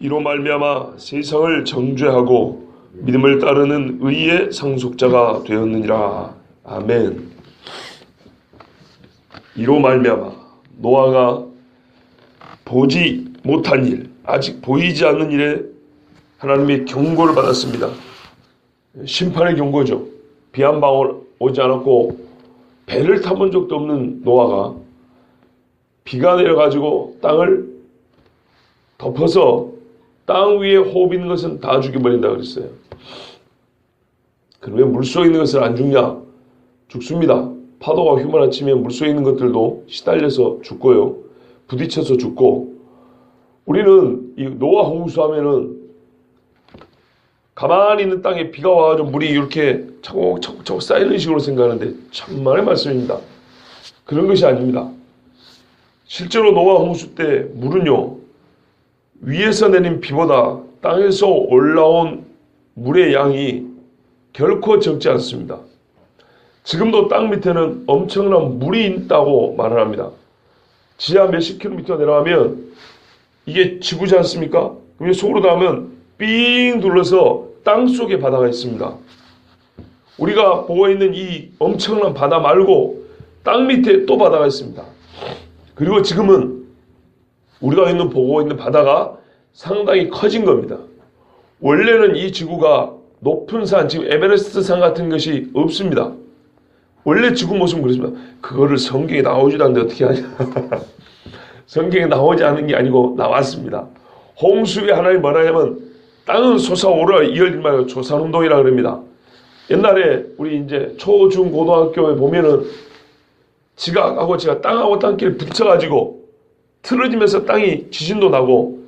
이로 말미암아 세상을 정죄하고 믿음을 따르는 의의 상속자가 되었느니라. 아멘. 이로 말미암아 노아가 보지 못한 일, 아직 보이지 않는 일에 하나님의 경고를 받았습니다. 심판의 경고죠. 비 한 방울 오지 않았고 배를 타본 적도 없는 노아가 비가 내려가지고 땅을 덮어서 땅 위에 호흡 있는 것은 다 죽여버린다 그랬어요. 그럼 왜 물속에 있는 것은 안 죽냐? 죽습니다. 파도가 휘몰아치면 물속에 있는 것들도 시달려서 죽고요. 부딪혀서 죽고, 우리는 이 노아 홍수하면은 가만히 있는 땅에 비가 와가지고 물이 이렇게 차곡차곡 쌓이는 식으로 생각하는데 천만의 말씀입니다. 그런 것이 아닙니다. 실제로 노아 홍수 때 물은요, 위에서 내린 비보다 땅에서 올라온 물의 양이 결코 적지 않습니다. 지금도 땅 밑에는 엄청난 물이 있다고 말을 합니다. 지하 몇십 킬로미터 내려가면 이게 지구지 않습니까? 그럼 속으로 나가면 삥 둘러서 땅 속에 바다가 있습니다. 우리가 보고 있는 이 엄청난 바다 말고 땅 밑에 또 바다가 있습니다. 그리고 지금은 우리가 보고 있는 바다가 상당히 커진 겁니다. 원래는 이 지구가 높은 산, 지금 에베레스트 산 같은 것이 없습니다. 원래 지구 모습은 그렇습니다. 그거를 성경에 나오지도 않는데 어떻게 하냐. 성경에 나오지 않은 게 아니고 나왔습니다. 홍수에 하나님 뭐라 하냐면 땅은 솟아오르라 이어질 말고 조산운동이라 그럽니다. 옛날에 우리 이제 초, 중, 고등학교에 보면은 지각하고 제가 땅하고 땅끼리 붙여가지고 틀어지면서 땅이 지진도 나고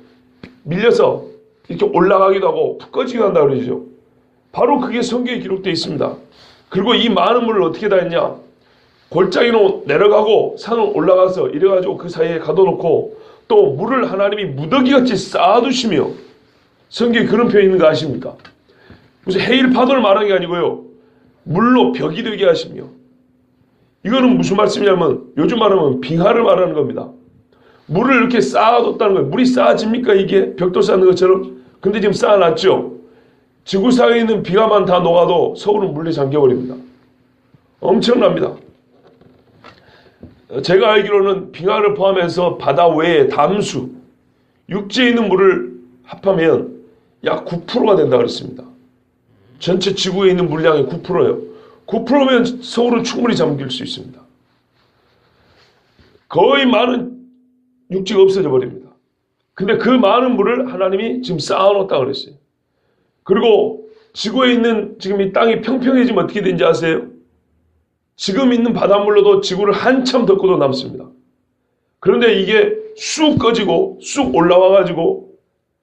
밀려서 이렇게 올라가기도 하고 푹 꺼지기도 한다 그러죠. 바로 그게 성경에 기록되어 있습니다. 그리고 이 많은 물을 어떻게 다 했냐? 골짜기로 내려가고 산을 올라가서 이래가지고 그 사이에 가둬놓고 또 물을 하나님이 무더기같이 쌓아두시며, 성경에 그런 표현이 있는 거 아십니까? 무슨 해일 파도를 말하는 게 아니고요, 물로 벽이 되게 하시며. 이거는 무슨 말씀이냐면 요즘 말하면 빙하를 말하는 겁니다. 물을 이렇게 쌓아뒀다는 거예요. 물이 쌓아집니까 이게? 벽돌 쌓는 것처럼? 근데 지금 쌓아놨죠. 지구상에 있는 비가만 다 녹아도 서울은 물에 잠겨버립니다. 엄청납니다. 제가 알기로는 빙하를 포함해서 바다 외에 담수, 육지에 있는 물을 합하면 약 9%가 된다고 그랬습니다. 전체 지구에 있는 물량의 9%예요. 9%면 서울은 충분히 잠길 수 있습니다. 거의 많은 육지가 없어져 버립니다. 근데 그 많은 물을 하나님이 지금 쌓아놓았다고 그랬어요. 그리고 지구에 있는 지금 이 땅이 평평해지면 어떻게 되는지 아세요? 지금 있는 바닷물로도 지구를 한참 덮고도 남습니다. 그런데 이게 쑥 꺼지고 쑥 올라와가지고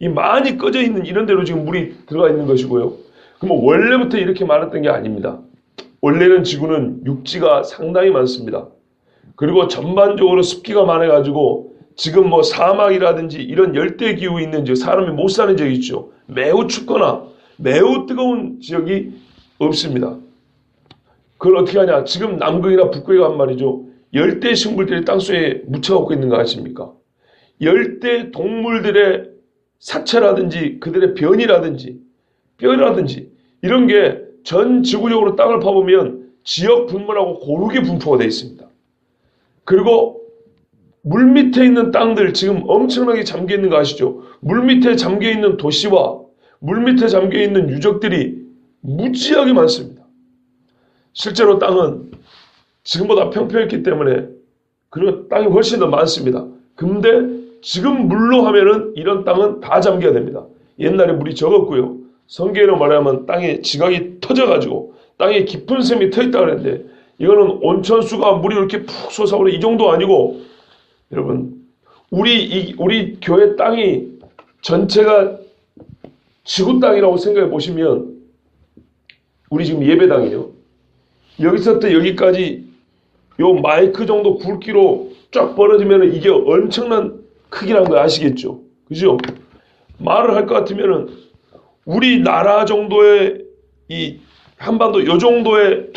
이 많이 꺼져 있는 이런 데로 지금 물이 들어가 있는 것이고요. 그럼 원래부터 이렇게 많았던 게 아닙니다. 원래는 지구는 육지가 상당히 많습니다. 그리고 전반적으로 습기가 많아가지고 지금 뭐 사막이라든지 이런 열대기후 있는 지역, 사람이 못 사는 지역이 있죠. 매우 춥거나 매우 뜨거운 지역이 없습니다. 그걸 어떻게 하냐? 지금 남극이나 북극에 간 말이죠. 열대 식물들이 땅속에 묻혀갖고 있는 거 아십니까? 열대 동물들의 사체라든지 그들의 변이라든지 뼈라든지 이런 게 전 지구적으로 땅을 파보면 지역 분포하고 고르게 분포가 되어 있습니다. 그리고 물 밑에 있는 땅들 지금 엄청나게 잠겨 있는 거 아시죠? 물 밑에 잠겨 있는 도시와 물 밑에 잠겨 있는 유적들이 무지하게 많습니다. 실제로 땅은 지금보다 평평했기 때문에 그리고 땅이 훨씬 더 많습니다. 근데 지금 물로 하면은 이런 땅은 다 잠겨야 됩니다. 옛날에 물이 적었고요. 성경으로 말하면 땅에 지각이 터져가지고 땅에 깊은 샘이 터있다 그랬는데 이거는 온천수가 물이 이렇게 푹 솟아오르는 이 정도 아니고, 여러분 우리 교회 땅이 전체가 지구 땅이라고 생각해 보시면 우리 지금 예배당이에요. 여기서부터 여기까지 요 마이크 정도 굵기로 쫙 벌어지면 이게 엄청난 크기라는 거 아시겠죠? 그죠? 말을 할 것 같으면은 우리나라 정도의 이 한반도 요 정도의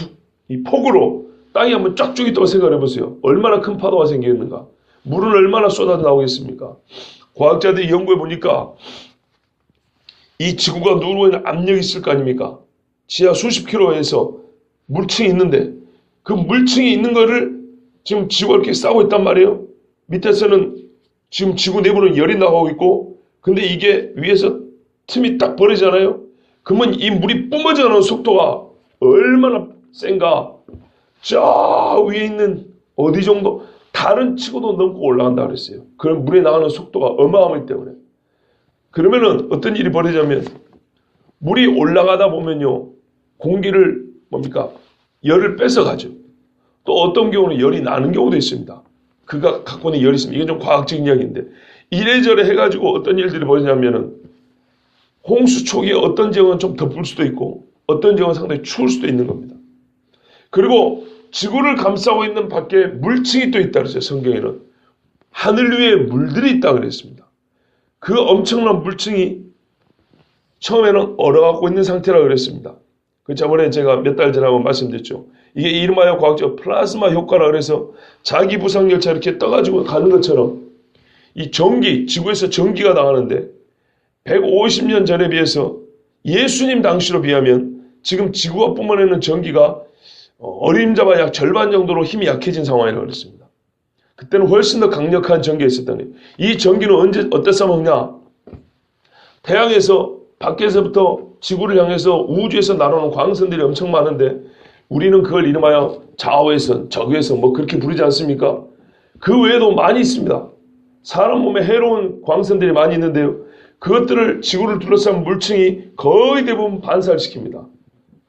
이 폭으로 땅이 한번 쫙 쪼개있다고 생각해 보세요. 얼마나 큰 파도가 생기겠는가? 물은 얼마나 쏟아져 나오겠습니까? 과학자들이 연구해 보니까 이 지구가 누르고 있는 압력이 있을 거 아닙니까? 지하 수십 킬로에서 물층이 있는데 그 물층이 있는 거를 지금 지구가 이렇게 싸고 있단 말이에요. 밑에서는 지금 지구 내부는 열이 나가고 있고, 근데 이게 위에서 틈이 딱 벌어지잖아요. 그러면 이 물이 뿜어져 나오는 속도가 얼마나 센가? 저 위에 있는 어디 정도 다른 치고도 넘고 올라간다 그랬어요. 그런 물에 나가는 속도가 어마어마하기 때문에. 그러면은 어떤 일이 벌어지냐면 물이 올라가다 보면요, 공기를 뭡니까? 열을 뺏어가죠. 또 어떤 경우는 열이 나는 경우도 있습니다. 그가 갖고 있는 열이 있습니다. 이건 좀 과학적인 이야기인데, 이래저래 해가지고 어떤 일들이 벌어지냐면은 홍수 초기에 어떤 지역은 좀 덮을 수도 있고 어떤 지역은 상당히 추울 수도 있는 겁니다. 그리고 지구를 감싸고 있는 밖에 물층이 또 있다 그랬어요. 성경에는 하늘 위에 물들이 있다 그랬습니다. 그 엄청난 물층이 처음에는 얼어갖고 있는 상태라 그랬습니다. 그 저번에 제가 몇 달 전에 한번 말씀드렸죠. 이게 이름하여 과학적 플라즈마 효과라 그래서 자기 부상열차 이렇게 떠가지고 가는 것처럼 이 전기, 지구에서 전기가 나가는데 150년 전에 비해서 예수님 당시로 비하면 지금 지구가 뿜어내는 전기가 어림잡아 약 절반 정도로 힘이 약해진 상황이라고 그랬습니다. 그때는 훨씬 더 강력한 전기가 있었다니. 이 전기는 언제 어디서 먹냐? 태양에서 밖에서부터 지구를 향해서 우주에서 날아오는 광선들이 엄청 많은데 우리는 그걸 이름하여 자외선, 적외선 뭐 그렇게 부르지 않습니까? 그 외에도 많이 있습니다. 사람 몸에 해로운 광선들이 많이 있는데요. 그것들을 지구를 둘러싼 물층이 거의 대부분 반사를 시킵니다.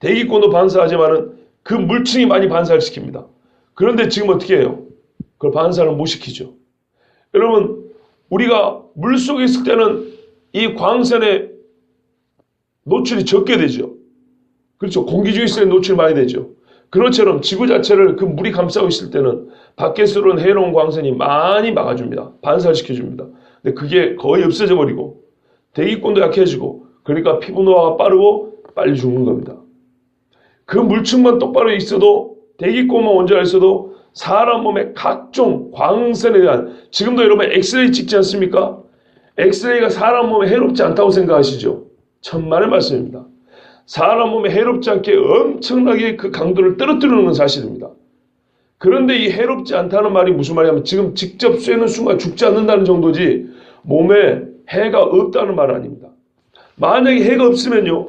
대기권도 반사하지만은 그 물층이 많이 반사를 시킵니다. 그런데 지금 어떻게 해요? 그걸 반사를 못 시키죠. 여러분, 우리가 물속에 있을 때는 이 광선에 노출이 적게 되죠. 그렇죠. 공기 중에 있을 때 노출이 많이 되죠. 그것처럼 지구 자체를 그 물이 감싸고 있을 때는 밖에서 들어온 해로운 광선이 많이 막아줍니다. 반사시켜줍니다. 근데 그게 거의 없어져 버리고 대기권도 약해지고, 그러니까 피부 노화가 빠르고 빨리 죽는 겁니다. 그 물층만 똑바로 있어도, 대기권만 원활해 있어도 사람 몸의 각종 광선에 대한, 지금도 여러분 엑스레이 찍지 않습니까? 엑스레이가 사람 몸에 해롭지 않다고 생각하시죠? 천만의 말씀입니다. 사람 몸에 해롭지 않게 엄청나게 그 강도를 떨어뜨리는 건 사실입니다. 그런데 이 해롭지 않다는 말이 무슨 말이냐면 지금 직접 쐬는 순간 죽지 않는다는 정도지 몸에 해가 없다는 말 아닙니다. 만약에 해가 없으면요,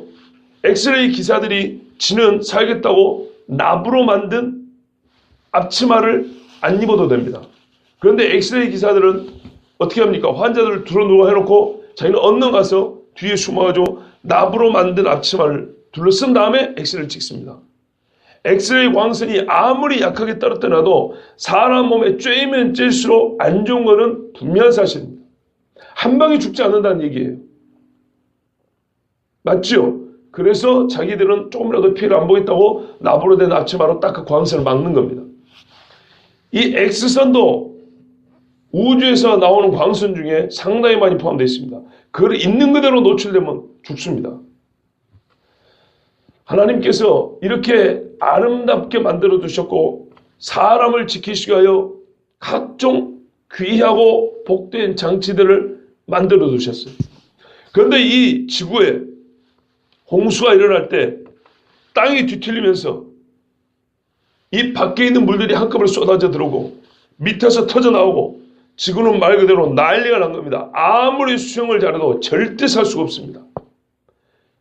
엑스레이 기사들이 지는 살겠다고 납으로 만든 앞치마를 안 입어도 됩니다. 그런데 엑스레이 기사들은 어떻게 합니까? 환자들을 둘러누워 해놓고 자기는 언능 가서 뒤에 숨어가지고 납으로 만든 앞치마를 둘러쓴 다음에 엑스레이를 찍습니다. 엑스레이 광선이 아무리 약하게 떨어뜨려도 사람 몸에 쬐면 쬐일수록 안 좋은 거는 분명한 사실입니다. 한 방에 죽지 않는다는 얘기예요. 맞죠? 그래서 자기들은 조금이라도 피해를 안 보겠다고 납으로 된 앞치마로 딱 그 광선을 막는 겁니다. 이 X선도 우주에서 나오는 광선 중에 상당히 많이 포함되어 있습니다. 그걸 있는 그대로 노출되면 죽습니다. 하나님께서 이렇게 아름답게 만들어 두셨고 사람을 지키시기 위하여 각종 귀하고 복된 장치들을 만들어 두셨어요. 그런데 이 지구에 홍수가 일어날 때 땅이 뒤틀리면서 이 밖에 있는 물들이 한꺼번에 쏟아져 들어오고 밑에서 터져 나오고 지구는 말 그대로 난리가 난 겁니다. 아무리 수영을 잘해도 절대 살 수가 없습니다.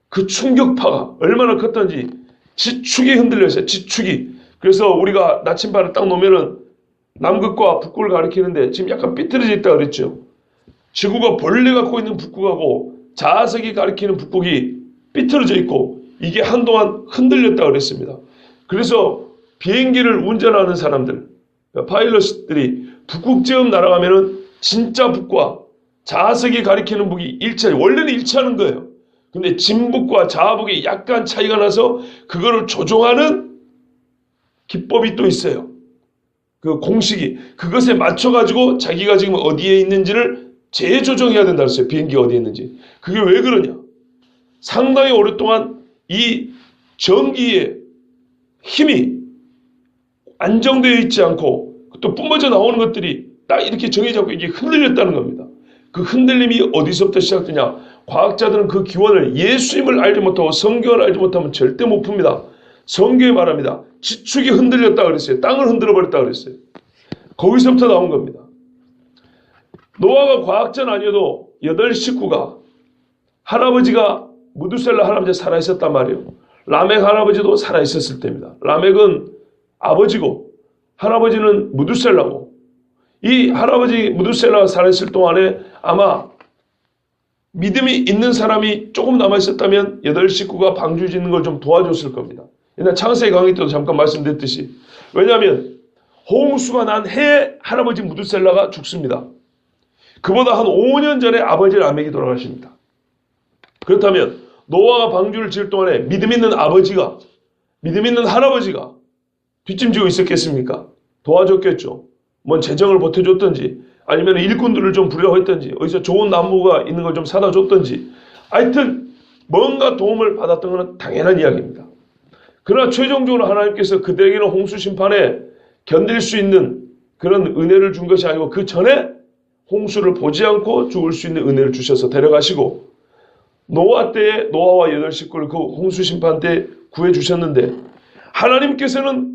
그 충격파가 얼마나 컸던지 지축이 흔들렸어요. 지축이. 그래서 우리가 나침반을 딱 놓으면은 남극과 북극을 가리키는데 지금 약간 삐뚤어져 있다 그랬죠. 지구가 본래 갖고 있는 북극하고 자석이 가리키는 북극이 삐뚤어져 있고 이게 한동안 흔들렸다 그랬습니다. 그래서 비행기를 운전하는 사람들, 파일럿들이 북극점 날아가면은 진짜 북과 자석이 가리키는 북이 일치하죠. 원래는 일치하는 거예요. 근데 진북과 자북이 약간 차이가 나서 그거를 조종하는 기법이 또 있어요. 그 공식이. 그것에 맞춰가지고 자기가 지금 어디에 있는지를 재조정해야 된다 그랬어요. 비행기가 어디에 있는지. 그게 왜 그러냐. 상당히 오랫동안 이 전기의 힘이 안정되어 있지 않고 또 뿜어져 나오는 것들이 딱 이렇게 정해져 있고 이게 흔들렸다는 겁니다. 그 흔들림이 어디서부터 시작되냐. 과학자들은 그 기원을 예수님을 알지 못하고 성경을 알지 못하면 절대 못 풉니다. 성경이 말합니다. 지축이 흔들렸다 그랬어요. 땅을 흔들어 버렸다 그랬어요. 거기서부터 나온 겁니다. 노아가 과학자는 아니어도 8 식구가, 할아버지가 무두셀라 할아버지가 살아있었단 말이에요. 라멕 할아버지도 살아있었을 때입니다. 라멕은 아버지고 할아버지는 무두셀라고, 이 할아버지 무두셀라가 살아있을 동안에 아마 믿음이 있는 사람이 조금 남아있었다면 8 식구가 방주 짓는 걸 좀 도와줬을 겁니다. 옛날 창세기 강의 때도 잠깐 말씀드렸듯이, 왜냐하면 홍수가 난 해에 할아버지 무두셀라가 죽습니다. 그보다 한 5년 전에 아버지 라멕이 돌아가십니다. 그렇다면 노아가 방주를 지을 동안에 믿음 있는 아버지가, 믿음 있는 할아버지가 뒷짐지고 있었겠습니까? 도와줬겠죠. 뭐 재정을 보태줬든지 아니면 일꾼들을 좀 부려고 했든지 어디서 좋은 나무가 있는 걸 좀 사다 줬든지, 하여튼 뭔가 도움을 받았던 것은 당연한 이야기입니다. 그러나 최종적으로 하나님께서 그들에게는 홍수 심판에 견딜 수 있는 그런 은혜를 준 것이 아니고 그 전에 홍수를 보지 않고 죽을 수 있는 은혜를 주셔서 데려가시고, 노아 때에 노아와 8 식구를 그 홍수 심판 때 구해주셨는데, 하나님께서는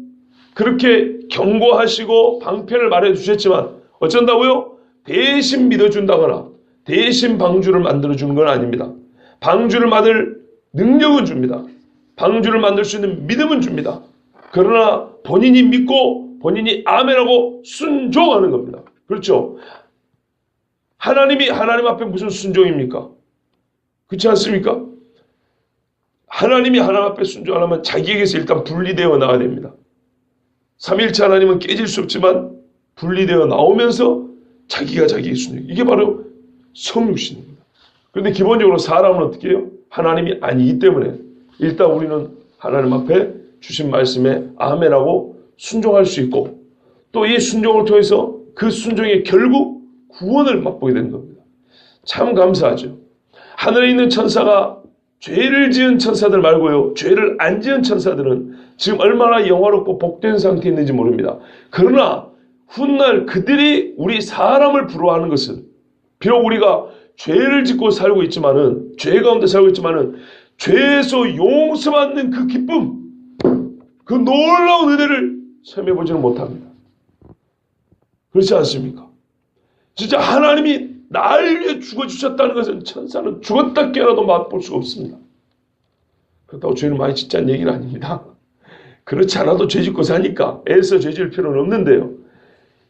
그렇게 경고하시고 방편을 말해주셨지만 어쩐다고요? 대신 믿어준다거나 대신 방주를 만들어주는 건 아닙니다. 방주를 만들 능력은 줍니다. 방주를 만들 수 있는 믿음은 줍니다. 그러나 본인이 믿고 본인이 아멘하고 순종하는 겁니다. 그렇죠? 하나님이 하나님 앞에 무슨 순종입니까? 그렇지 않습니까? 하나님이 하나님 앞에 순종 안 하면 자기에게서 일단 분리되어 나와야 됩니다. 삼위일체 하나님은 깨질 수 없지만 분리되어 나오면서 자기가 자기의 순종. 이게 바로 성육신입니다. 그런데 기본적으로 사람은 어떻게 해요? 하나님이 아니기 때문에 일단 우리는 하나님 앞에 주신 말씀에 아멘하고 순종할 수 있고, 또 이 순종을 통해서 그 순종의 결국 구원을 맛보게 되는 겁니다. 참 감사하죠. 하늘에 있는 천사가, 죄를 지은 천사들 말고요, 죄를 안 지은 천사들은 지금 얼마나 영화롭고 복된 상태에 있는지 모릅니다. 그러나 훗날 그들이 우리 사람을 부러워하는 것은, 비록 우리가 죄를 짓고 살고 있지만은, 죄 가운데 살고 있지만은 죄에서 용서받는 그 기쁨, 그 놀라운 은혜를 체험해보지는 못합니다. 그렇지 않습니까? 진짜 하나님이 날 위해 죽어주셨다는 것은 천사는 죽었다 깨어나도 맛볼 수가 없습니다. 그렇다고 죄를 많이 짓자는 얘기는 아닙니다. 그렇지 않아도 죄 짓고 사니까 애써 죄 지을 필요는 없는데요.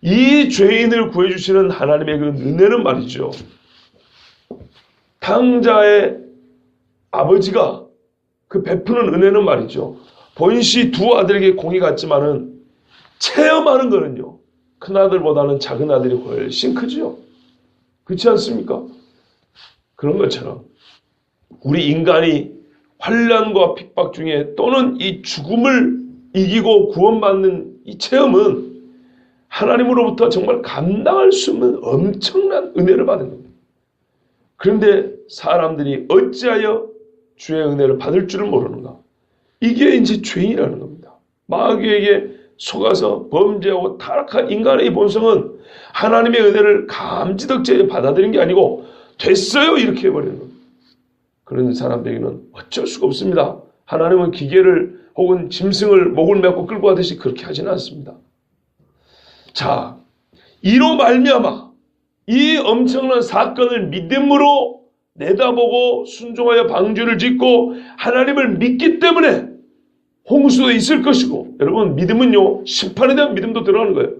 이 죄인을 구해주시는 하나님의 그 은혜는 말이죠, 탕자의 아버지가 그 베푸는 은혜는 말이죠, 본시 2 아들에게 공이 갔지만은 체험하는 거는요, 큰 아들보다는 작은 아들이 훨씬 크죠. 그렇지 않습니까? 그런 것처럼 우리 인간이 환난과 핍박 중에 또는 이 죽음을 이기고 구원받는 이 체험은 하나님으로부터 정말 감당할 수 없는 엄청난 은혜를 받은 겁니다. 그런데 사람들이 어찌하여 주의 은혜를 받을 줄을 모르는가? 이게 이제 죄인이라는 겁니다. 마귀에게 속아서 범죄하고 타락한 인간의 본성은 하나님의 은혜를 감지덕지에 받아들인 게 아니고 됐어요 이렇게 해버리는 겁니다. 그런 사람들에게는 어쩔 수가 없습니다. 하나님은 기계를 혹은 짐승을 목을 메고 끌고 가듯이 그렇게 하지는 않습니다. 자, 이로 말미암아 이 엄청난 사건을 믿음으로 내다보고 순종하여 방주를 짓고 하나님을 믿기 때문에 홍수도 있을 것이고, 여러분 믿음은요, 심판에 대한 믿음도 들어가는 거예요.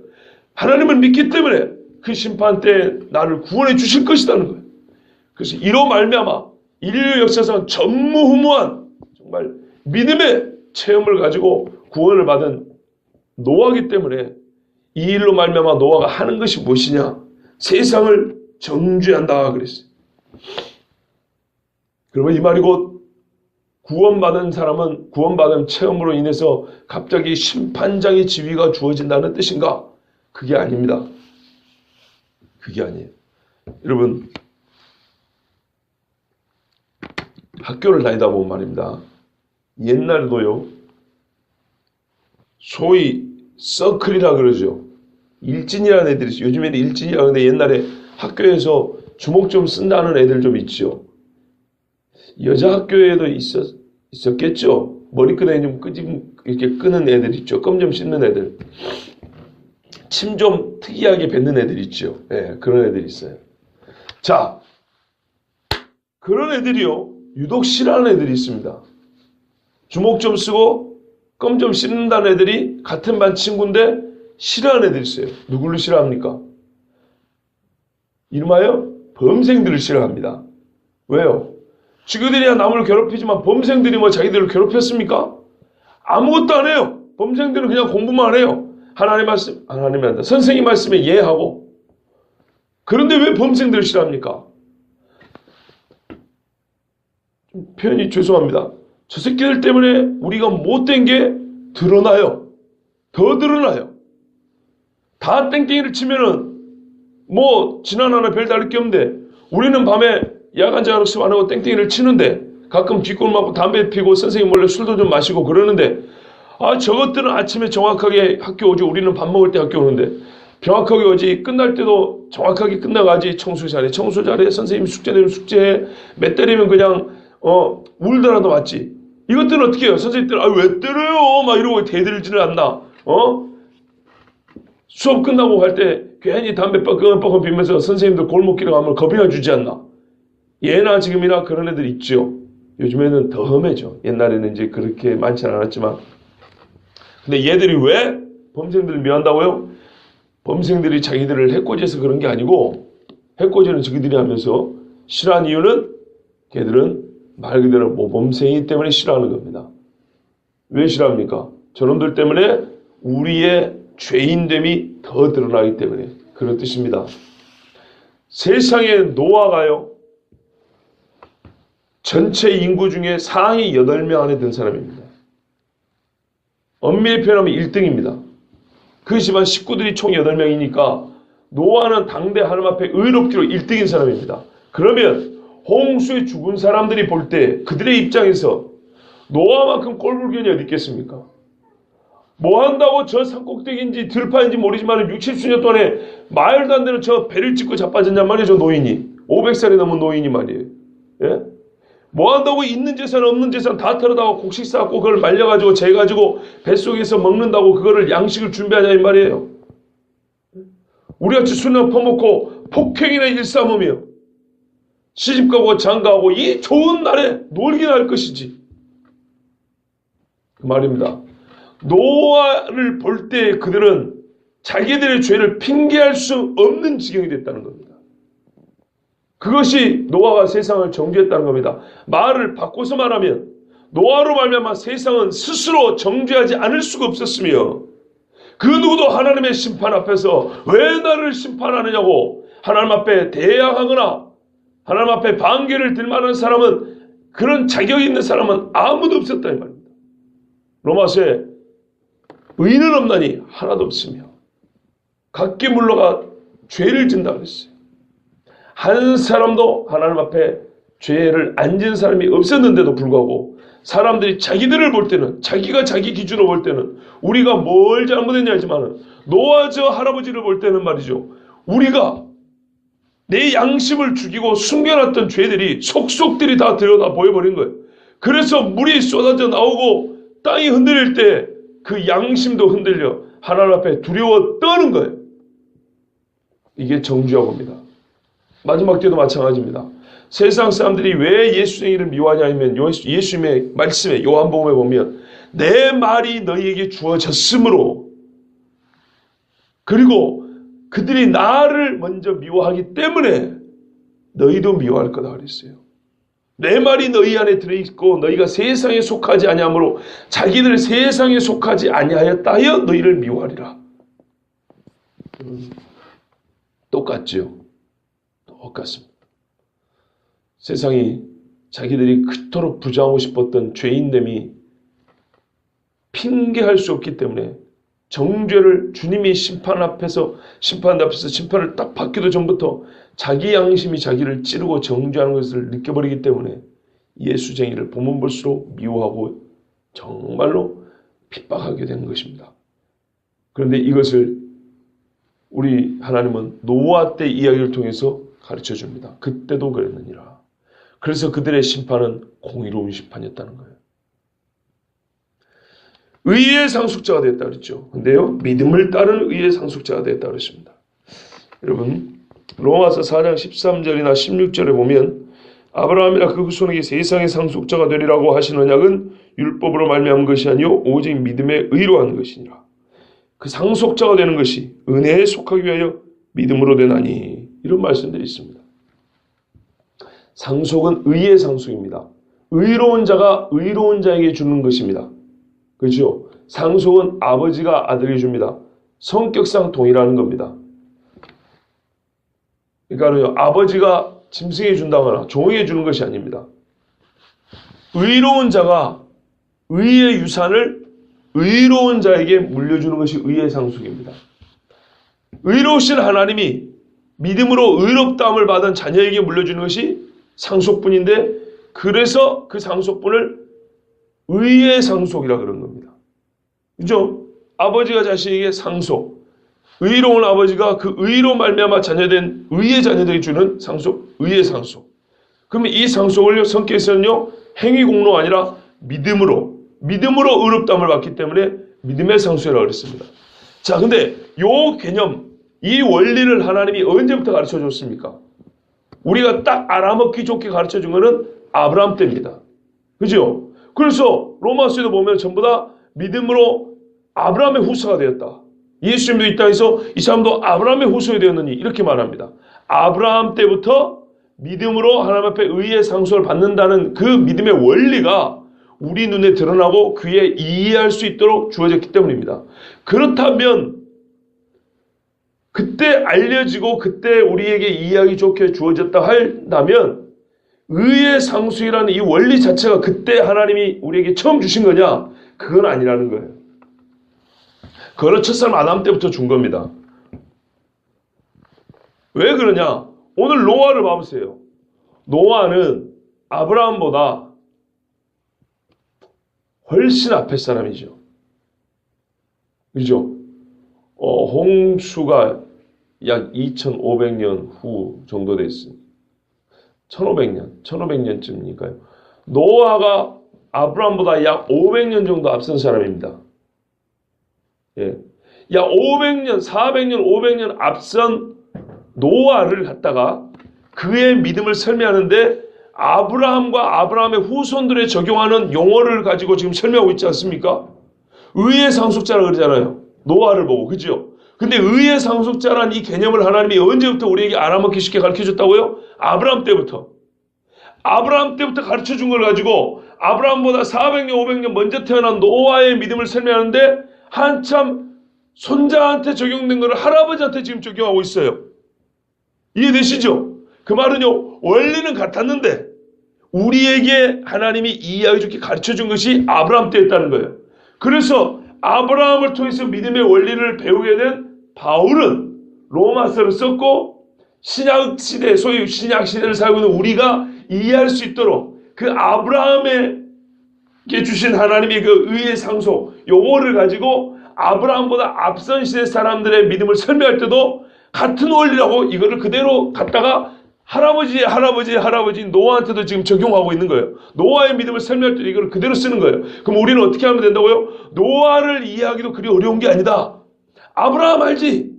하나님을 믿기 때문에 그 심판 때 나를 구원해 주실 것이라는 거예요. 그래서 이로 말미암아 인류 역사상 전무후무한 정말 믿음의 체험을 가지고 구원을 받은 노아이기 때문에, 이 일로 말미암아 노아가 하는 것이 무엇이냐? 세상을 정죄한다 그랬어요. 그러면 이 말이 곧 구원받은 사람은 구원받은 체험으로 인해서 갑자기 심판장의 지위가 주어진다는 뜻인가? 그게 아닙니다. 그게 아니에요. 여러분, 학교를 다니다 보면 말입니다, 옛날도요, 소위 서클이라 그러죠. 일진이라는 애들이 있어요. 요즘에는 일진이라 그러는데 옛날에 학교에서 주먹 좀 쓴다는 애들 좀 있죠. 여자 학교에도 있었겠죠. 머리끈에 좀 이렇게 끄는 애들 있죠. 껌 좀 씹는 애들. 침 좀 특이하게 뱉는 애들 있죠. 예, 그런 애들이 있어요. 자, 그런 애들이요. 유독 싫어하는 애들이 있습니다. 주먹 좀 쓰고 껌 좀 씹는다는 애들이 같은 반 친구인데 싫어하는 애들이 있어요. 누구를 싫어합니까? 이름하여 범생들을 싫어합니다. 왜요? 지그들이야 남을 괴롭히지만 범생들이 뭐 자기들을 괴롭혔습니까? 아무것도 안 해요. 범생들은 그냥 공부만 해요. 하나님 말씀, 하나님이 한다. 선생님 말씀에 이해하고. 그런데 왜 범생들을 싫어합니까? 표현이 죄송합니다. 저 새끼들 때문에 우리가 못된 게 드러나요. 더 드러나요. 다 땡땡이를 치면은 뭐 지난 하나 별 다를 게 없는데 우리는 밤에 야간 자율학습 안 하고 땡땡이를 치는데 가끔 뒷골 맞고 담배 피고 선생님 몰래 술도 좀 마시고 그러는데 저것들은 아침에 정확하게 학교 오지. 우리는 밥 먹을 때 학교 오는데 정확하게 오지. 끝날 때도 정확하게 끝나가지. 청소 잘해. 청소 잘해. 선생님 숙제 내면 숙제해. 매 때리면 그냥 울더라도 맞지. 이것들은 어떻게 해요? 선생님들은 왜 때려요? 막 이러고 대들지를 않나. 수업 끝나고 갈 때 괜히 담배 뻐끔뻐끔 피면서 선생님들 골목길에 가면 겁이나 주지 않나. 예나 지금이나 그런 애들 있죠. 요즘에는 더 험해져. 옛날에는 이제 그렇게 많지는 않았지만. 근데 얘들이 왜 범생들을 미워한다고요? 범생들이 자기들을 해코지해서 그런 게 아니고 해코지는 저기들이 하면서 싫어하는 이유는 걔들은 말 그대로 모범생이기 때문에 싫어하는 겁니다. 왜 싫어합니까? 저놈들 때문에 우리의 죄인됨이 더 드러나기 때문에 그런 뜻입니다. 세상에 노아가요. 전체 인구 중에 상위 8명 안에 든 사람입니다. 엄밀히 표현하면 1등입니다. 그렇지만 식구들이 총 8명이니까 노아는 당대 하나님 앞에 의롭기로 1등인 사람입니다. 그러면 홍수에 죽은 사람들이 볼 때 그들의 입장에서 노아만큼 꼴불견이 어디 있겠습니까? 뭐 한다고 저 산꼭대기인지 들판인지 모르지만 60, 70년 동안에 말도 안 되는 저 배를 찍고 자빠졌냔 말이에요. 저 노인이. 500살이 넘은 노인이 말이에요. 예? 뭐 한다고 있는 재산 없는 재산 다 털어다가 곡식 쌓고 그걸 말려가지고 재가지고 뱃속에서 먹는다고 그거를 양식을 준비하냐 이 말이에요. 우리같이 술이나 퍼먹고 폭행이나 일삼으며 시집가고 장가하고 이 좋은 날에 놀기나 할 것이지. 그 말입니다. 노아를 볼 때 그들은 자기들의 죄를 핑계할 수 없는 지경이 됐다는 겁니다. 그것이 노아가 세상을 정죄했다는 겁니다. 말을 바꿔서 말하면 노아로 말미암아 세상은 스스로 정죄하지 않을 수가 없었으며 그 누구도 하나님의 심판 앞에서 왜 나를 심판하느냐고 하나님 앞에 대항하거나 하나님 앞에 반개를 들 만한 사람은 그런 자격이 있는 사람은 아무도 없었다 이 말입니다. 로마서에 의인은 없나니 하나도 없으며 각기 물러가 죄를 진다 그랬어요. 한 사람도 하나님 앞에 죄를 안 지은 사람이 없었는데도 불구하고 사람들이 자기들을 볼 때는 자기가 자기 기준으로 볼 때는 우리가 뭘 잘못했냐 하지만 노아 저 할아버지를 볼 때는 말이죠. 우리가 내 양심을 죽이고 숨겨놨던 죄들이 속속들이 다 들여다 보여버린 거예요. 그래서 물이 쏟아져 나오고 땅이 흔들릴 때 그 양심도 흔들려 하나님 앞에 두려워 떠는 거예요. 이게 정죄하고입니다. 마지막 때도 마찬가지입니다. 세상 사람들이 왜 예수님을 미워하냐 하면 예수님의 말씀에 요한복음에 보면 내 말이 너희에게 주어졌으므로 그리고 그들이 나를 먼저 미워하기 때문에 너희도 미워할 거다 그랬어요. 내 말이 너희 안에 들어있고 너희가 세상에 속하지 아니하므로 자기들 세상에 속하지 아니하였다 하여 너희를 미워하리라. 똑같죠. 똑같습니다. 세상이 자기들이 그토록 부정하고 싶었던 죄인됨이 핑계할 수 없기 때문에 정죄를 주님이 심판 앞에서 심판을 딱 받기도 전부터 자기 양심이 자기를 찌르고 정죄하는 것을 느껴버리기 때문에 예수쟁이를 보면 볼수록 미워하고 정말로 핍박하게 되는 것입니다. 그런데 이것을 우리 하나님은 노아 때 이야기를 통해서 가르쳐 줍니다. 그때도 그랬느니라. 그래서 그들의 심판은 공의로운 심판이었다는 거예요. 의의 상속자가 됐다 그랬죠. 근데요, 믿음을 따르는 의의 상속자가 됐다 그랬습니다. 여러분, 로마서 4장 13절이나 16절에 보면 아브라함이나 그 후손에게 세상의 상속자가 되리라고 하신 언약은 율법으로 말미암은 것이 아니요 오직 믿음에 의로 하는 것이니라. 그 상속자가 되는 것이 은혜에 속하기 위하여 믿음으로 되나니, 이런 말씀들이 있습니다. 상속은 의의 상속입니다. 의로운 자가 의로운 자에게 주는 것입니다. 그렇죠? 상속은 아버지가 아들에게 줍니다. 성격상 동일하는 겁니다. 그러니까 아버지가 짐승에게 준다거나 종에게 주는 것이 아닙니다. 의로운 자가 의의 유산을 의로운 자에게 물려주는 것이 의의 상속입니다. 의로우신 하나님이 믿음으로 의롭다함을 받은 자녀에게 물려주는 것이 상속분인데, 그래서 그 상속분을 의의 상속이라 그런 겁니다. 그죠? 아버지가 자식에게 상속, 의로운 아버지가 그 의로 말미암아 자녀된 의의 자녀들에게 주는 상속, 의의 상속. 그러면 이 상속을 성경에서는요, 행위 공로가 아니라 믿음으로 의롭다함을 받기 때문에 믿음의 상속이라고 그랬습니다. 자, 근데 요 개념, 이 원리를 하나님이 언제부터 가르쳐 줬습니까? 우리가 딱 알아먹기 좋게 가르쳐 준 거는 아브라함 때입니다. 그죠? 그래서 로마서에도 보면 전부 다 믿음으로 아브라함의 후손가 되었다. 예수님도 이 땅에서 이 사람도 아브라함의 후손이 되었느니, 이렇게 말합니다. 아브라함 때부터 믿음으로 하나님 앞에 의의 상속을 받는다는 그 믿음의 원리가 우리 눈에 드러나고 그에 이해할 수 있도록 주어졌기 때문입니다. 그렇다면 그때 알려지고 그때 우리에게 이해하기 좋게 주어졌다 한다면 의의 상속이라는 이 원리 자체가 그때 하나님이 우리에게 처음 주신 거냐? 그건 아니라는 거예요. 그거는 첫사람 아담 때부터 준 겁니다. 왜 그러냐? 오늘 노아를 봐보세요. 노아는 아브라함보다 훨씬 앞에 사람이죠. 그죠? 홍수가 약 2500년 후 정도 됐습니다. 1500년쯤이니까요. 노아가 아브라함보다 약 500년 정도 앞선 사람입니다. 예. 약 500년, 400년, 500년 앞선 노아를 갖다가 그의 믿음을 설명하는데 아브라함과 아브라함의 후손들에 적용하는 용어를 가지고 지금 설명하고 있지 않습니까? 의의 상속자라고 그러잖아요. 노아를 보고, 그죠? 근데 의의 상속자란 이 개념을 하나님이 언제부터 우리에게 알아먹기 쉽게 가르쳐줬다고요? 아브라함 때부터. 아브라함 때부터 가르쳐준 걸 가지고 아브라함보다 400년, 500년 먼저 태어난 노아의 믿음을 설명하는데 한참 손자한테 적용된 것을 할아버지한테 지금 적용하고 있어요. 이해되시죠? 그 말은요, 원리는 같았는데 우리에게 하나님이 이해하기 좋게 가르쳐준 것이 아브라함 때였다는 거예요. 그래서 아브라함을 통해서 믿음의 원리를 배우게 된 바울은 로마서를 썼고, 신약시대, 소위 신약시대를 살고 있는 우리가 이해할 수 있도록 그 아브라함에게 주신 하나님의 그 의의 상속, 요거를 가지고 아브라함보다 앞선 시대 사람들의 믿음을 설명할 때도 같은 원리라고 이거를 그대로 갖다가 할아버지 노아한테도 지금 적용하고 있는 거예요. 노아의 믿음을 설명할 때 이걸 그대로 쓰는 거예요. 그럼 우리는 어떻게 하면 된다고요? 노아를 이해하기도 그리 어려운 게 아니다. 아브라함 알지?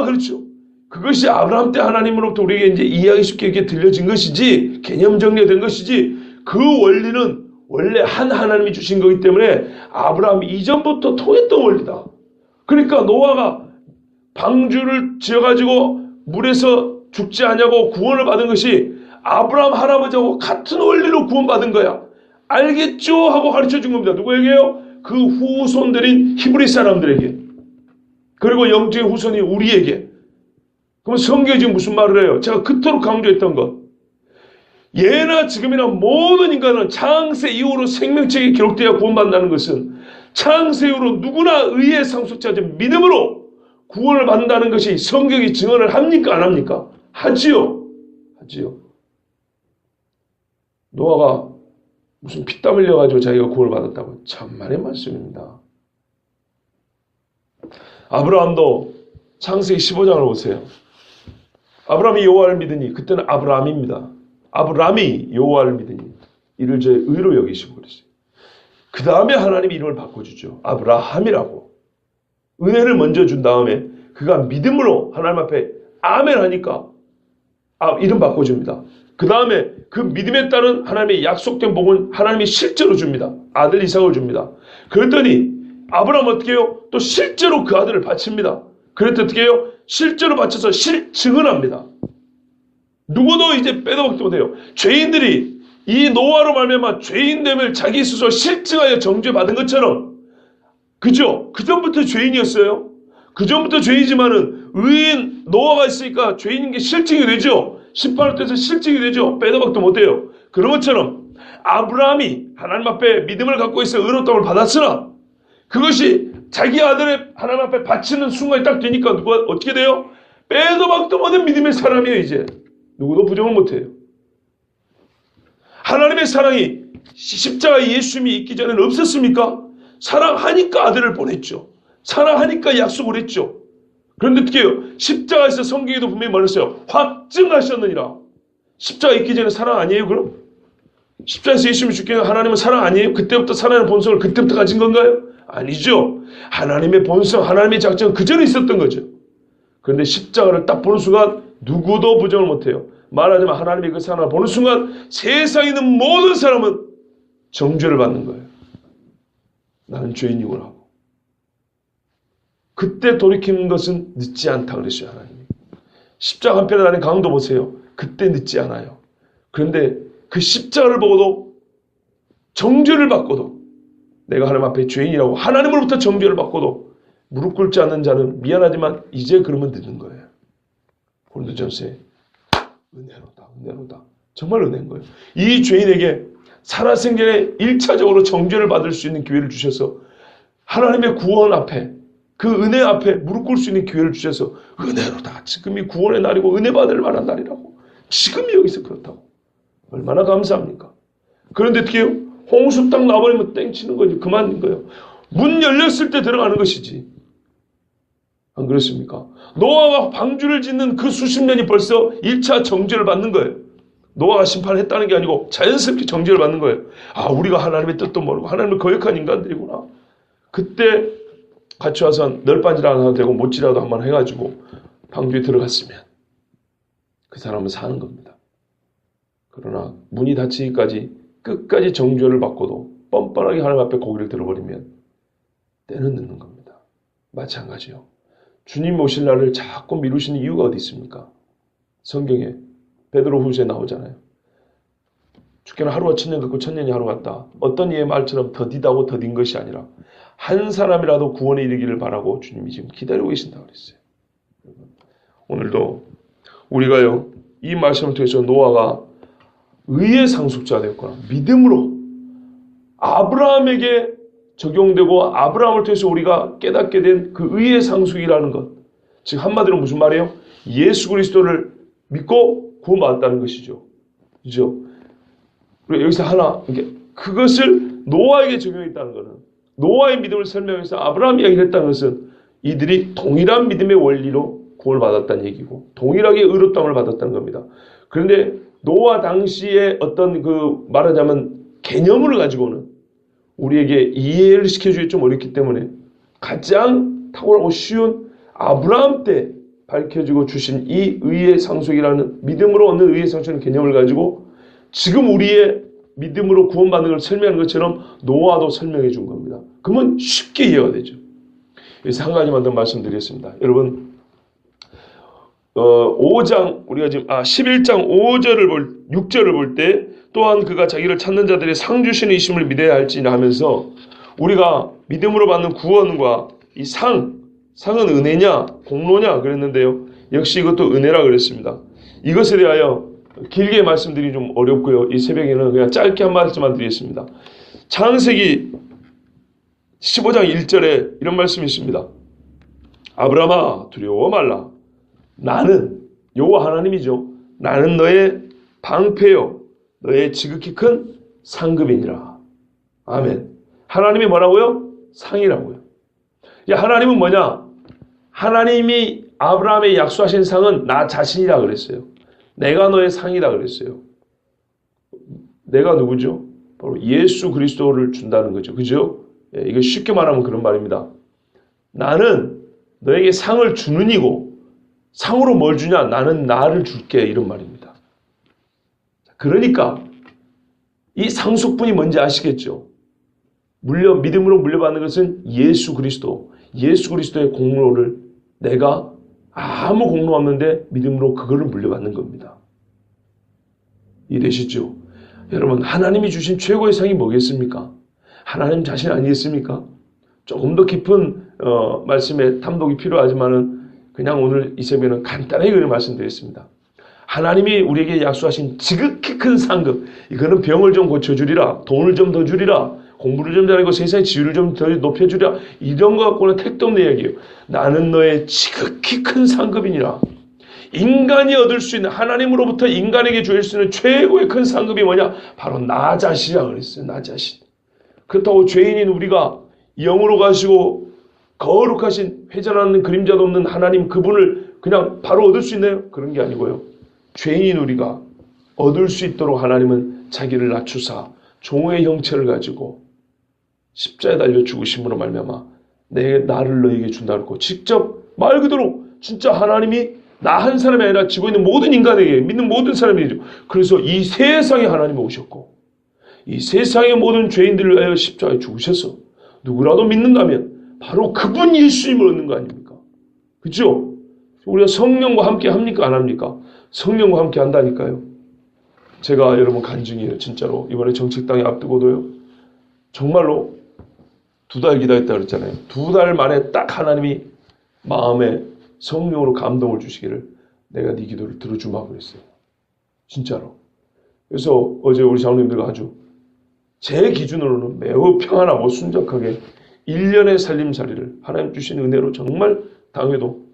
그렇죠. 그것이 아브라함 때 하나님으로부터 우리에게 이제 이해하기 쉽게 이렇게 들려진 것이지, 개념 정리가 된 것이지, 그 원리는 원래 한 하나님이 주신 거기 때문에 아브라함이 이전부터 통했던 원리다. 그러니까 노아가 방주를 지어가지고 물에서 죽지 않냐고 구원을 받은 것이 아브라함 할아버지하고 같은 원리로 구원받은 거야. 알겠죠? 하고 가르쳐 준 겁니다. 누구에게요? 그 후손들인 히브리 사람들에게. 그리고 영적인 후손이 우리에게. 그럼 성경이 지금 무슨 말을 해요? 제가 그토록 강조했던 것. 예나 지금이나 모든 인간은 창세 이후로 생명책에 기록되어 구원받는다는 것은 창세 이후로 누구나 의의 상속자적 믿음으로 구원을 받는다는 것이 성경이 증언을 합니까? 안 합니까? 하지요. 노아가 무슨 피땀 흘려가지고 자기가 구원을 받았다고. 참만의 말씀입니다. 아브라함도 창세기 15장을 보세요. 아브라함이 여호와를 믿으니, 그때는 아브라함입니다. 아브라함이 여호와를 믿으니 이를 저의 의로 여기시고 그랬어요. 그 다음에 하나님이 이름을 바꿔주죠. 아브라함이라고. 은혜를 먼저 준 다음에 그가 믿음으로 하나님 앞에 아멘 하니까 이름 바꿔줍니다. 그 다음에 그 믿음에 따른 하나님의 약속된 복은 하나님이 실제로 줍니다. 아들 이삭을 줍니다. 그랬더니 아브라함 어떻게 해요? 또 실제로 그 아들을 바칩니다. 그랬더니 어떻게 해요? 실제로 바쳐서 증언합니다. 누구도 이제 빼도 박도 못해요. 죄인들이 이 노아로 말미암아 죄인됨을 자기 스스로 실증하여 정죄받은 것처럼, 그죠? 그 전부터 죄인이었어요. 그 전부터 죄인이지만은 의인 노아가 있으니까 죄인인 게 실증이 되죠. 심판을 통해서 실증이 되죠. 빼도 박도 못해요. 그런 것처럼 아브라함이 하나님 앞에 믿음을 갖고 있어 의롭다움을 받았으나 그것이 자기 아들의 하나님 앞에 바치는 순간이 딱 되니까 누가 어떻게 돼요? 빼도 박도 못한 믿음의 사람이에요. 이제 누구도 부정을 못해요. 하나님의 사랑이 십자가 예수님이 있기 전에는 없었습니까? 사랑하니까 아들을 보냈죠. 사랑하니까 약속을 했죠. 그런데 어떻게 해요? 십자가에서 성경에도 분명히 말했어요. 확증하셨느니라. 십자가 있기 전에 사랑 아니에요 그럼? 십자가에서 예수님이 죽기 전에 하나님은 사랑 아니에요? 그때부터 사랑의 본성을 그때부터 가진 건가요? 아니죠. 하나님의 본성, 하나님의 작정은 그 전에 있었던 거죠. 그런데 십자가를 딱 보는 순간 누구도 부정을 못해요. 말하자면 하나님의 그 사랑을 보는 순간 세상에 있는 모든 사람은 정죄를 받는 거예요. 나는 죄인이구나 하고. 그때 돌이키는 것은 늦지 않다 그랬어요. 하나님이. 십자가 한편에 달린 강도 보세요. 그때 늦지 않아요. 그런데 그 십자가를 보고도 정죄를 받고도 내가 하나님 앞에 죄인이라고 하나님으로부터 정죄를 받고도 무릎 꿇지 않는 자는 미안하지만 이제 그러면 늦는 거예요. 고린도전서에 은혜로다, 은혜로다. 정말 은혜인 거예요. 이 죄인에게 살아생전에 1차적으로 정죄를 받을 수 있는 기회를 주셔서 하나님의 구원 앞에 그 은혜 앞에 무릎 꿇을 수 있는 기회를 주셔서 은혜로다. 지금이 구원의 날이고 은혜 받을 만한 날이라고. 지금이 여기서 그렇다고. 얼마나 감사합니까? 그런데 어떻게 해요? 홍수 딱 나버리면 땡치는 거지. 그만인 거예요. 문 열렸을 때 들어가는 것이지. 안 그렇습니까? 노아가 방주를 짓는 그 수십 년이 벌써 1차 정죄를 받는 거예요. 노아가 심판을 했다는 게 아니고 자연스럽게 정죄를 받는 거예요. 우리가 하나님의 뜻도 모르고 하나님을 거역한 인간들이구나. 그때 같이 와서 널빤지라도 하나 되고 못지라도 한번 해가지고 방주에 들어갔으면 그 사람은 사는 겁니다. 그러나 문이 닫히기까지 끝까지 정죄를 받고도 뻔뻔하게 하나님 앞에 고개를 들어버리면 때는 늦는 겁니다. 마찬가지요. 주님 오실 날을 자꾸 미루시는 이유가 어디 있습니까? 성경에 베드로후서에 나오잖아요. 주께는 하루가 천년 같고 천년이 하루 같다. 어떤 이의 말처럼 더디다고 더딘 것이 아니라 한 사람이라도 구원에 이르기를 바라고 주님이 지금 기다리고 계신다고 그랬어요. 오늘도 우리가요, 이 말씀을 통해서 노아가 의의 상속자가 되었거나 믿음으로 아브라함에게 적용되고 아브라함을 통해서 우리가 깨닫게 된 그 의의 상속이라는 것. 즉 한마디로 무슨 말이에요? 예수 그리스도를 믿고 구원받았다는 것이죠. 그죠? 그리고 여기서 하나, 그것을 노아에게 적용했다는 것은 노아의 믿음을 설명해서 아브라함 이야기를 했다는 것은 이들이 동일한 믿음의 원리로 구원을 받았다는 얘기고 동일하게 의롭다움을 받았다는 겁니다. 그런데 노아 당시에 어떤 말하자면 개념을 가지고는 우리에게 이해를 시켜주기 좀 어렵기 때문에 가장 탁월하고 쉬운 아브라함 때 밝혀지고 주신 이 의의 상속이라는 믿음으로 얻는 의의 상속의 개념을 가지고 지금 우리의 믿음으로 구원받는 걸 설명하는 것처럼 노아도 설명해 준 겁니다. 그러면 쉽게 이해가 되죠. 그래서 한 가지만 더 말씀드리겠습니다. 여러분 5장 우리가 지금 11장 6절을 볼 때 또한 그가 자기를 찾는 자들의 상 주시는 이심을 믿어야 할지나 하면서 우리가 믿음으로 받는 구원과 이 상은 은혜냐 공로냐 그랬는데요. 역시 이것도 은혜라 그랬습니다. 이것에 대하여 길게 말씀드리기 좀 어렵고요. 이 새벽에는 그냥 짧게 한 말씀만 드리겠습니다. 창세기 15장 1절에 이런 말씀이 있습니다. 아브라함아 두려워 말라. 나는 여호와 하나님이죠. 나는 너의 방패요 너의 지극히 큰 상급이니라. 아멘. 하나님이 뭐라고요? 상이라고요. 하나님은 뭐냐? 하나님이 아브라함에 약속하신 상은 나 자신이라 그랬어요. 내가 너의 상이라 그랬어요. 내가 누구죠? 바로 예수 그리스도를 준다는 거죠. 그죠? 예, 이거 쉽게 말하면 그런 말입니다. 나는 너에게 상을 주는 이고 상으로 뭘 주냐? 나는 나를 줄게 이런 말입니다. 그러니까 이 상속분이 뭔지 아시겠죠? 믿음으로 물려받는 것은 예수 그리스도의 공로를 내가 아무 공로 없는데 믿음으로 그거를 물려받는 겁니다. 이해되시죠? 여러분, 하나님이 주신 최고의 상이 뭐겠습니까? 하나님 자신 아니겠습니까? 조금 더 깊은 말씀에 탐독이 필요하지만은 그냥 오늘 이 새벽에는 간단하게 그걸 말씀드렸습니다. 하나님이 우리에게 약속하신 지극히 큰 상급, 이거는 병을 좀 고쳐주리라, 돈을 좀 더 주리라, 공부를 좀 잘하고 세상의 지위를 좀 더 높여주리라, 이런 거 갖고는 택도 없는 이야기예요. 나는 너의 지극히 큰 상급이니라. 인간이 얻을 수 있는, 하나님으로부터 인간에게 주실 수 있는 최고의 큰 상급이 뭐냐? 바로 나 자신이라고 그랬어요. 나 자신. 그렇다고 죄인인 우리가 영으로 가시고 거룩하신 회전하는 그림자도 없는 하나님 그분을 그냥 바로 얻을 수 있나요? 그런 게 아니고요. 죄인인 우리가 얻을 수 있도록 하나님은 자기를 낮추사 종의 형체를 가지고 십자에 달려 죽으심으로 말미암아 나를 너에게 준다 그랬고, 직접 말 그대로 진짜 하나님이 나 한 사람이 아니라 지고 있는 모든 인간에게, 믿는 모든 사람이죠. 그래서 이 세상에 하나님이 오셨고 이 세상의 모든 죄인들을 위하여 십자가에 죽으셔서 누구라도 믿는다면 바로 그분 예수님을 얻는 거 아닙니까? 그렇죠? 우리가 성령과 함께 합니까? 안 합니까? 성령과 함께 한다니까요. 제가 여러분 간증이에요. 진짜로 이번에 정책당에 앞두고도요. 정말로 2달 기다렸다 그랬잖아요. 2달 만에 딱 하나님이 마음에 성령으로 감동을 주시기를 내가 네 기도를 들어주마 그랬어요. 진짜로. 그래서 어제 우리 장로님들과 아주 제 기준으로는 매우 평안하고 순적하게 1년의 살림살이를 하나님 주신 은혜로 정말 당회도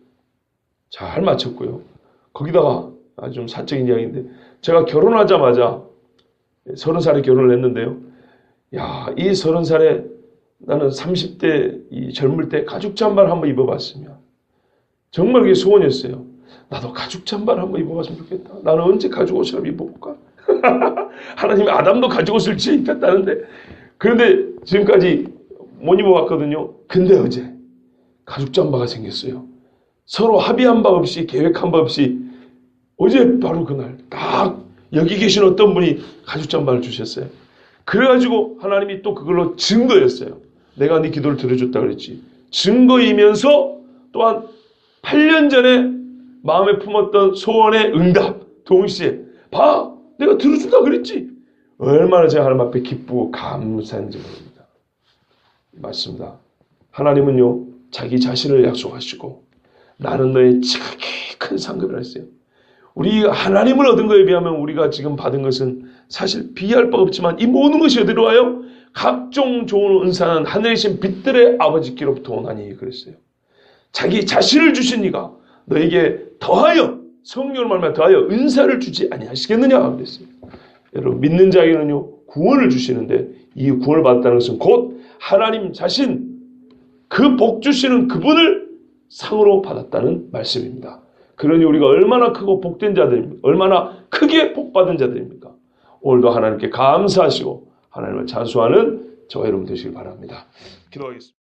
잘 마쳤고요. 거기다가 아주 좀 사적인 이야기인데, 제가 결혼하자마자 30살에 결혼을 했는데요. 야, 이 30살에 나는 30대 이 젊을 때 가죽 잠바를 한번 입어봤으면 정말 그게 소원이었어요. 나도 가죽 잠바를 한번 입어봤으면 좋겠다. 나는 언제 가죽 옷을 한번 입어볼까? 하나님이 아담도 가죽 옷을 지어 입혔다는데, 그런데 지금까지 못 입어봤거든요. 근데 어제 가죽 잠바가 생겼어요. 서로 합의한 바 없이, 계획한 바 없이 어제 바로 그날 딱 여기 계신 어떤 분이 가죽 잠바를 주셨어요. 그래가지고 하나님이 또 그걸로 증거였어요. 내가 네 기도를 들어줬다 그랬지. 증거이면서 또한 8년 전에 마음에 품었던 소원의 응답 동시에 봐, 내가 들어준다 그랬지. 얼마나 제가 하나님 앞에 기쁘고 감사한지 모릅니다. 맞습니다. 하나님은요 자기 자신을 약속하시고 나는 너의 지극히 큰 상급이라 했어요. 우리 하나님을 얻은 것에 비하면 우리가 지금 받은 것은 사실 비할 바 없지만 이 모든 것이 어디로 와요? 각종 좋은 은사는 하늘이신 빛들의 아버지께로부터 오나니 그랬어요. 자기 자신을 주신 이가 너에게 더하여, 성령을 말하면 더하여 은사를 주지 아니하시겠느냐 그랬어요. 여러분, 믿는 자에게는요 구원을 주시는데, 이 구원을 받았다는 것은 곧 하나님 자신 그 복 주시는 그분을 상으로 받았다는 말씀입니다. 그러니 우리가 얼마나 크고 복된 자들입니까? 얼마나 크게 복받은 자들입니까? 오늘도 하나님께 감사하시고 하나님을 찬송하는 저와 여러분 되시길 바랍니다. 기도하겠습니다.